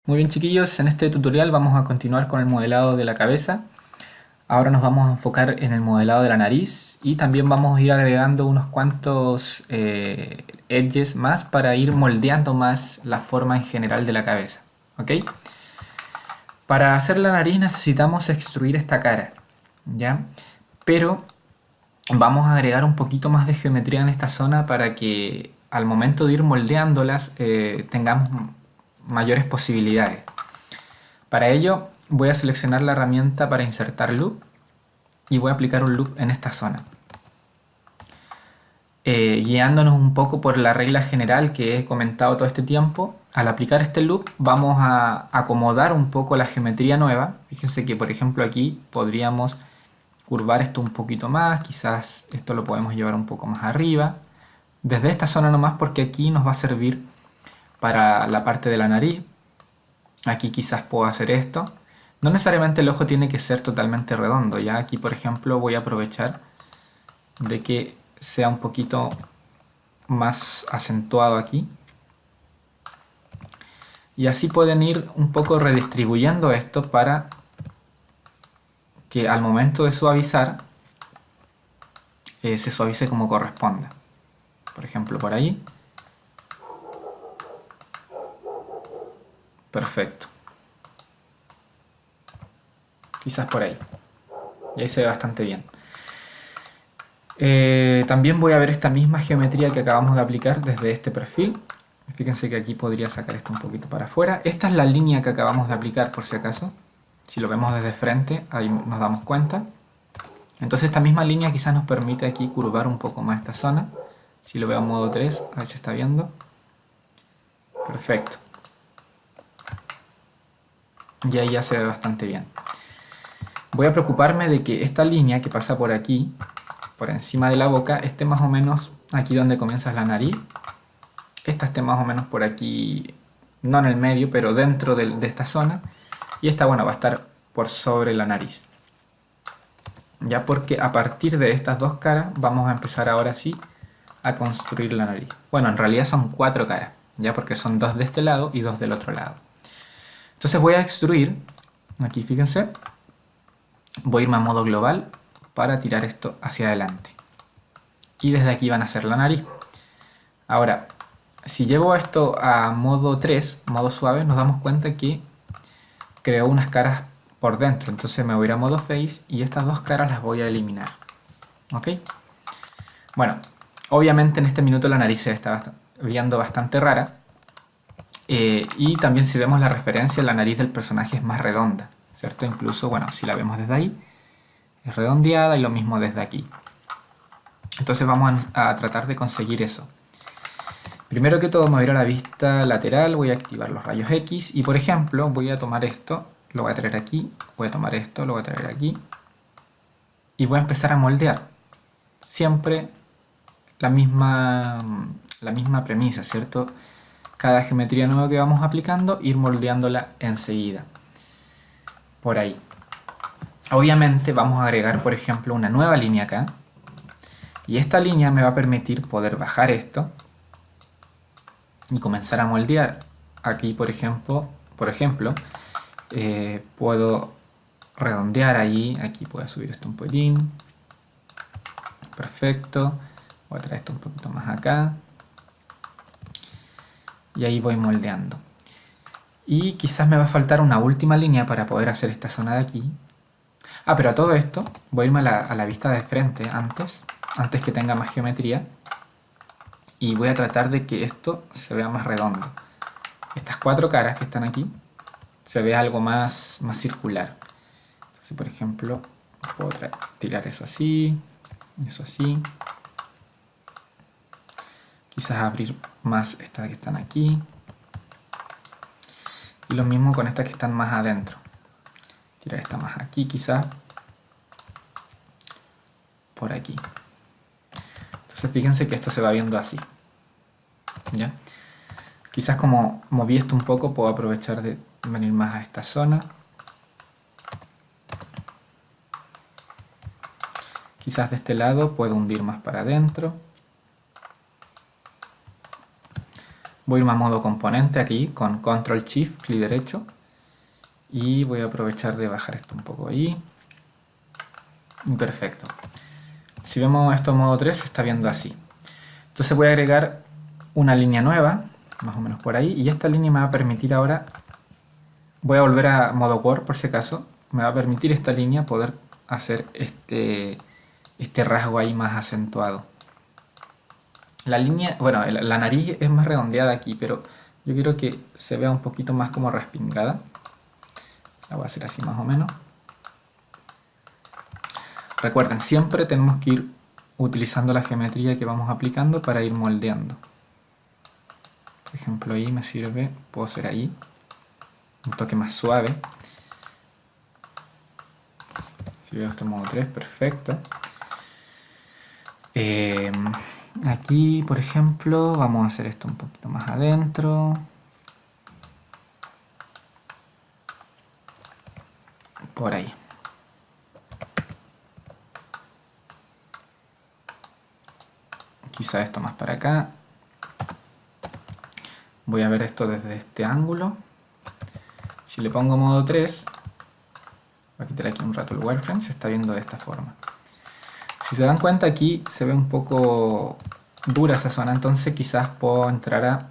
Muy bien, chiquillos, en este tutorial vamos a continuar con el modelado de la cabeza. Ahora nos vamos a enfocar en el modelado de la nariz y también vamos a ir agregando unos cuantos edges más para ir moldeando más la forma en general de la cabeza. ¿Ok? Para hacer la nariz necesitamos extruir esta cara, ¿ya? Pero vamos a agregar un poquito más de geometría en esta zona para que al momento de ir moldeándolas tengamos mayores posibilidades. Para ello voy a seleccionar la herramienta para insertar loop y voy a aplicar un loop en esta zona. Guiándonos un poco por la regla general que he comentado todo este tiempo, al aplicar este loop vamos a acomodar un poco la geometría nueva. Fíjense que por ejemplo aquí podríamos curvar esto un poquito más, quizás esto lo podemos llevar un poco más arriba. Desde esta zona nomás porque aquí nos va a servir para la parte de la nariz. Aquí quizás puedo hacer esto. No necesariamente el ojo tiene que ser totalmente redondo. Ya aquí, por ejemplo, voy a aprovechar de que sea un poquito más acentuado aquí. Y así pueden ir un poco redistribuyendo esto para que al momento de suavizar se suavice como corresponde. Por ejemplo, por ahí. Perfecto. Quizás por ahí. Y ahí se ve bastante bien. También voy a ver esta misma geometría que acabamos de aplicar desde este perfil. Fíjense que aquí podría sacar esto un poquito para afuera. Esta es la línea que acabamos de aplicar por si acaso. Si lo vemos desde frente, ahí nos damos cuenta. Entonces esta misma línea quizás nos permite aquí curvar un poco más esta zona. Si lo veo en modo 3, ahí se está viendo. Perfecto. Y ahí ya se ve bastante bien. Voy a preocuparme de que esta línea que pasa por aquí, por encima de la boca, esté más o menos aquí donde comienza la nariz. Esta esté más o menos por aquí, no en el medio, pero dentro de esta zona. Y esta, bueno, va a estar por sobre la nariz. Ya porque a partir de estas dos caras vamos a empezar ahora sí a construir la nariz. Bueno, en realidad son 4 caras, ya porque son 2 de este lado y 2 del otro lado. Entonces voy a extruir, aquí fíjense, voy a irme a modo global para tirar esto hacia adelante. Y desde aquí van a hacer la nariz. Ahora, si llevo esto a modo 3, modo suave, nos damos cuenta que creó unas caras por dentro. Entonces me voy a ir a modo face y estas dos caras las voy a eliminar. ¿Ok? Bueno, obviamente en este minuto la nariz se está viendo bastante rara. Y también si vemos la referencia, la nariz del personaje es más redonda, ¿cierto? Incluso, bueno, si la vemos desde ahí, es redondeada y lo mismo desde aquí. Entonces vamos a tratar de conseguir eso. Primero que todo me voy a ir a la vista lateral, voy a activar los rayos X y por ejemplo voy a tomar esto, lo voy a traer aquí, voy a tomar esto, lo voy a traer aquí y voy a empezar a moldear. Siempre la misma premisa, ¿cierto? Cada geometría nueva que vamos aplicando, ir moldeándola enseguida. Por ahí. Obviamente vamos a agregar, por ejemplo, una nueva línea acá. Y esta línea me va a permitir poder bajar esto y comenzar a moldear. Aquí, por ejemplo, puedo redondear ahí. Aquí puedo subir esto un poquín. Perfecto. Voy a traer esto un poquito más acá. Y ahí voy moldeando. Y quizás me va a faltar una última línea para poder hacer esta zona de aquí. Ah, pero a todo esto voy a irme a la vista de frente antes que tenga más geometría. Y voy a tratar de que esto se vea más redondo. Estas 4 caras que están aquí se vea algo más circular. Entonces, por ejemplo, puedo tirar eso así, eso así. Quizás abrir más estas que están aquí. Y lo mismo con estas que están más adentro. Tirar esta más aquí quizás. Por aquí. Entonces fíjense que esto se va viendo así. ¿Ya? Quizás como moví esto un poco, puedo aprovechar de venir más a esta zona. Quizás de este lado puedo hundir más para adentro. Voy a ir a modo componente aquí con Control Shift, clic derecho. Y voy a aprovechar de bajar esto un poco ahí. Perfecto. Si vemos esto en modo 3 se está viendo así. Entonces voy a agregar una línea nueva, más o menos por ahí. Y esta línea me va a permitir ahora... Voy a volver a modo Word por si acaso. Me va a permitir esta línea poder hacer este rasgo ahí más acentuado. La línea, bueno, la nariz es más redondeada aquí, pero yo quiero que se vea un poquito más como respingada. La voy a hacer así más o menos. Recuerden, siempre tenemos que ir utilizando la geometría que vamos aplicando para ir moldeando. Por ejemplo, ahí me sirve, puedo hacer ahí un toque más suave. Si veo esto en modo 3, perfecto. Aquí, por ejemplo, vamos a hacer esto un poquito más adentro. Por ahí. Quizá esto más para acá. Voy a ver esto desde este ángulo. Si le pongo modo 3, voy a quitar aquí un rato el wireframe, se está viendo de esta forma. Si se dan cuenta, aquí se ve un poco dura esa zona, entonces quizás puedo entrar a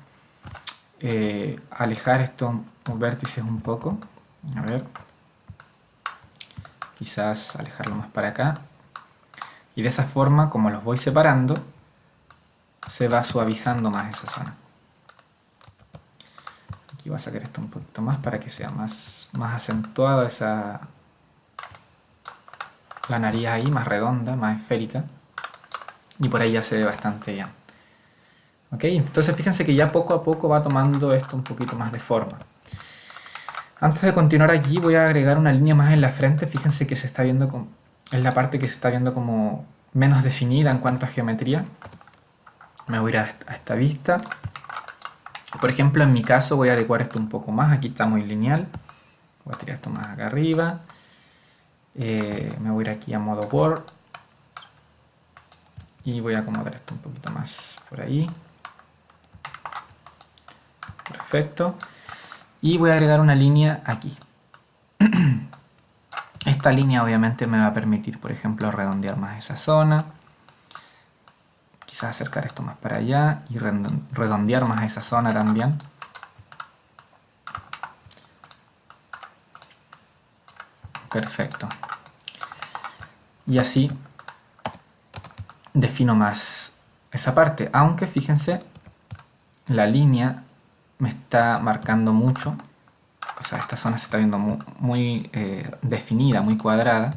alejar estos vértices un poco. A ver, quizás alejarlo más para acá. Y de esa forma, como los voy separando, se va suavizando más esa zona. Aquí voy a sacar esto un poquito más para que sea más acentuada esa... la nariz ahí, más redonda, más esférica. Y por ahí ya se ve bastante bien. ¿Ok? Entonces fíjense que ya poco a poco va tomando esto un poquito más de forma. Antes de continuar aquí voy a agregar una línea más en la frente. Fíjense que se está viendo como... es la parte que se está viendo como menos definida en cuanto a geometría. Me voy a ir a esta vista. Por ejemplo, en mi caso voy a adecuar esto un poco más. Aquí está muy lineal. Voy a tirar esto más acá arriba. Me voy a ir aquí a modo Word. Y voy a acomodar esto un poquito más por ahí. Perfecto. Y voy a agregar una línea aquí. Esta línea obviamente me va a permitir, por ejemplo, redondear más esa zona. Quizás acercar esto más para allá y redondear más esa zona también. Perfecto. Y así defino más esa parte. Aunque fíjense, la línea me está marcando mucho. O sea, esta zona se está viendo muy definida, muy cuadrada.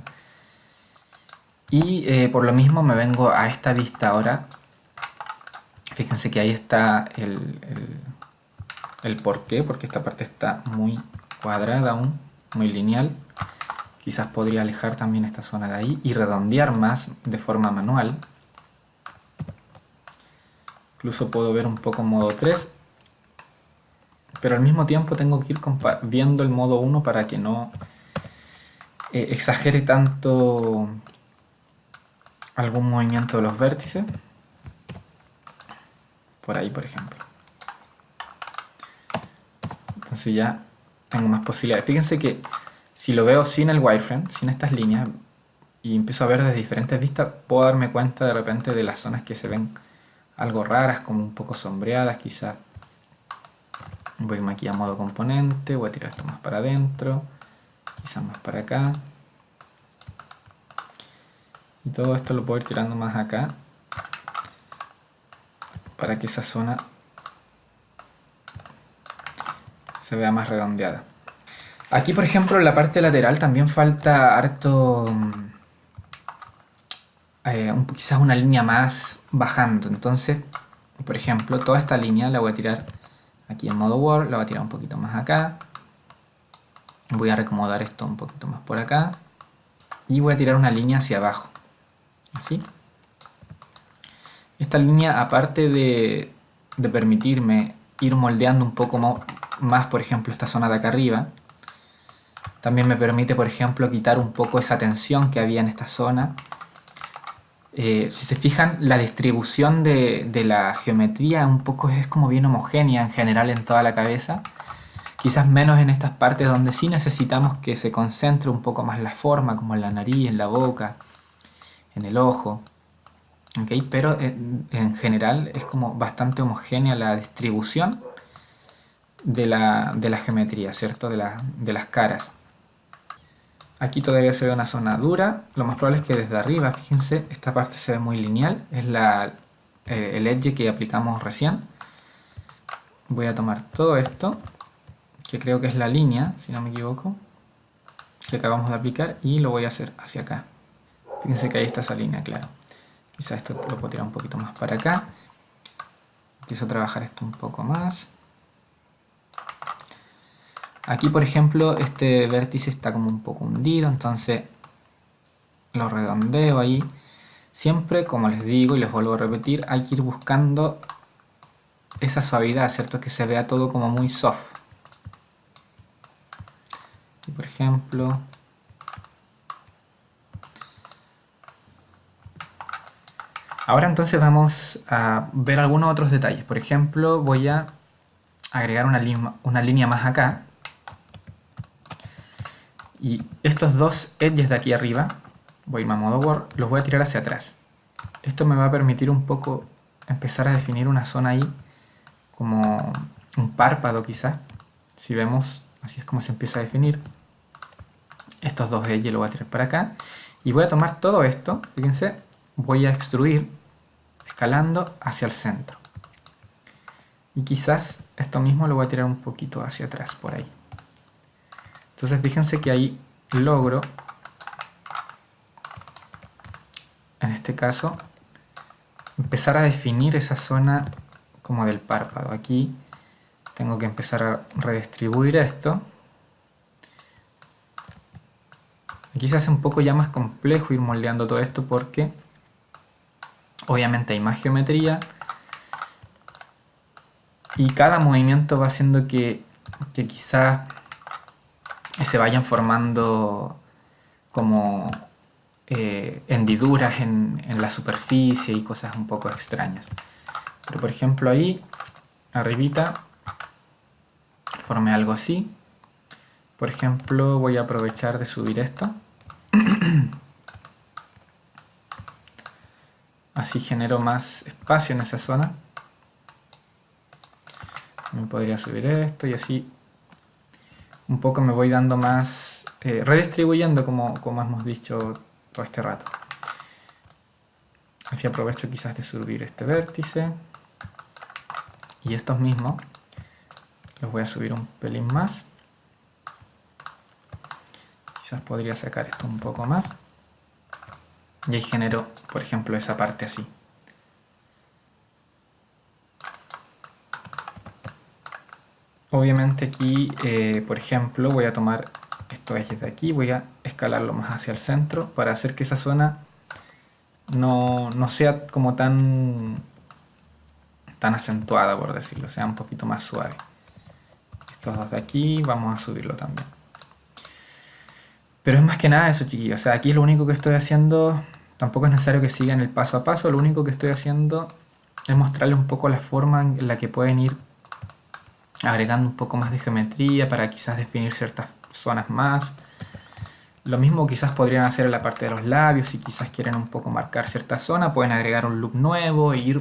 Y por lo mismo me vengo a esta vista ahora. Fíjense que ahí está el porqué, porque esta parte está muy cuadrada aún, muy lineal. Quizás podría alejar también esta zona de ahí y redondear más de forma manual. Incluso puedo ver un poco modo 3. Pero al mismo tiempo tengo que ir viendo el modo 1 para que no exagere tanto algún movimiento de los vértices. Por ahí, por ejemplo. Entonces ya tengo más posibilidades. Fíjense que si lo veo sin el wireframe, sin estas líneas, y empiezo a ver desde diferentes vistas, puedo darme cuenta de repente de las zonas que se ven algo raras, como un poco sombreadas quizás. Voy aquí a modo componente, voy a tirar esto más para adentro, quizás más para acá. Y todo esto lo puedo ir tirando más acá, para que esa zona se vea más redondeada. Aquí, por ejemplo, en la parte lateral también falta harto, quizás una línea más bajando. Entonces, por ejemplo, toda esta línea la voy a tirar aquí en modo Word, la voy a tirar un poquito más acá. Voy a reacomodar esto un poquito más por acá. Y voy a tirar una línea hacia abajo. Así. Esta línea, aparte de permitirme ir moldeando un poco más, por ejemplo, esta zona de acá arriba, también me permite, por ejemplo, quitar un poco esa tensión que había en esta zona Si se fijan, la distribución de la geometría un poco es como bien homogénea en general en toda la cabeza. Quizás menos en estas partes donde sí necesitamos que se concentre un poco más la forma, como en la nariz, en la boca, en el ojo. ¿Okay? Pero en general es como bastante homogénea la distribución de la geometría, ¿cierto? De las caras. Aquí todavía se ve una zona dura. Lo más probable es que desde arriba, fíjense, esta parte se ve muy lineal. Es el edge que aplicamos recién. Voy a tomar todo esto, que creo que es la línea, si no me equivoco, que acabamos de aplicar, y lo voy a hacer hacia acá. Fíjense que ahí está esa línea, claro. Quizá esto lo puedo tirar un poquito más para acá. Empiezo a trabajar esto un poco más. Aquí, por ejemplo, este vértice está como un poco hundido, entonces lo redondeo ahí. Siempre, como les digo y les vuelvo a repetir, hay que ir buscando esa suavidad, ¿cierto? Que se vea todo como muy soft. Y por ejemplo, ahora entonces vamos a ver algunos otros detalles. Por ejemplo, voy a agregar una línea más acá. Y estos dos edges de aquí arriba, voy a irme a modo Word, los voy a tirar hacia atrás. Esto me va a permitir un poco empezar a definir una zona ahí, como un párpado quizás. Si vemos, así es como se empieza a definir. Estos dos edges los voy a tirar para acá. Y voy a tomar todo esto, fíjense, voy a extruir, escalando hacia el centro. Y quizás esto mismo lo voy a tirar un poquito hacia atrás, por ahí. Entonces fíjense que ahí logro, en este caso, empezar a definir esa zona como del párpado. Aquí tengo que empezar a redistribuir esto. Aquí se hace un poco ya más complejo ir moldeando todo esto porque obviamente hay más geometría y cada movimiento va haciendo que quizás se vayan formando como hendiduras en la superficie y cosas un poco extrañas. Pero por ejemplo ahí, arribita, formé algo así. Por ejemplo, voy a aprovechar de subir esto. Así genero más espacio en esa zona. Me podría subir esto y así un poco me voy dando más, redistribuyendo como hemos dicho todo este rato. Así aprovecho quizás de subir este vértice. Y estos mismos los voy a subir un pelín más. Quizás podría sacar esto un poco más. Y ahí genero, por ejemplo, esa parte así. Obviamente aquí, por ejemplo, voy a tomar estos ejes de aquí, voy a escalarlo más hacia el centro para hacer que esa zona no sea como tan acentuada, por decirlo, sea un poquito más suave. Estos dos de aquí vamos a subirlo también. Pero es más que nada eso, chiquillos. O sea, aquí lo único que estoy haciendo, tampoco es necesario que sigan el paso a paso, lo único que estoy haciendo es mostrarles un poco la forma en la que pueden ir agregando un poco más de geometría para quizás definir ciertas zonas más. Lo mismo quizás podrían hacer en la parte de los labios, si quizás quieren un poco marcar cierta zona, pueden agregar un look nuevo e ir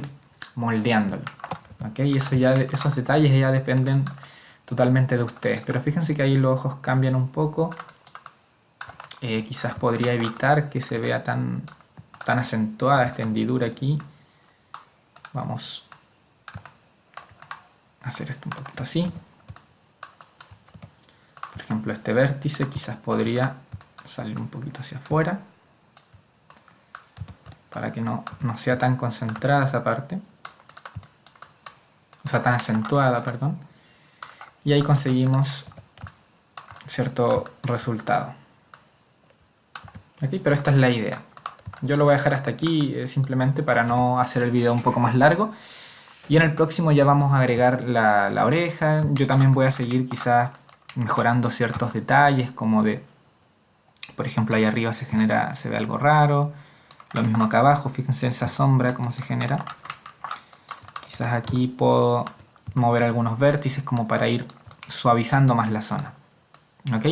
moldeándolo. ¿Okay? Y esos detalles ya dependen totalmente de ustedes. Pero fíjense que ahí los ojos cambian un poco. Quizás podría evitar que se vea tan acentuada esta hendidura aquí. Vamos a hacer esto un poquito así. Por ejemplo, este vértice quizás podría salir un poquito hacia afuera para que no sea tan concentrada esa parte, o sea, tan acentuada, perdón. Y ahí conseguimos cierto resultado. ¿Okay? Pero esta es la idea. Yo lo voy a dejar hasta aquí simplemente para no hacer el video un poco más largo. Y en el próximo ya vamos a agregar la oreja. Yo también voy a seguir quizás mejorando ciertos detalles, como de, por ejemplo, ahí arriba se ve algo raro. Lo mismo acá abajo, fíjense esa sombra cómo se genera. Quizás aquí puedo mover algunos vértices como para ir suavizando más la zona. ¿Ok?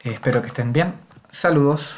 Espero que estén bien. Saludos.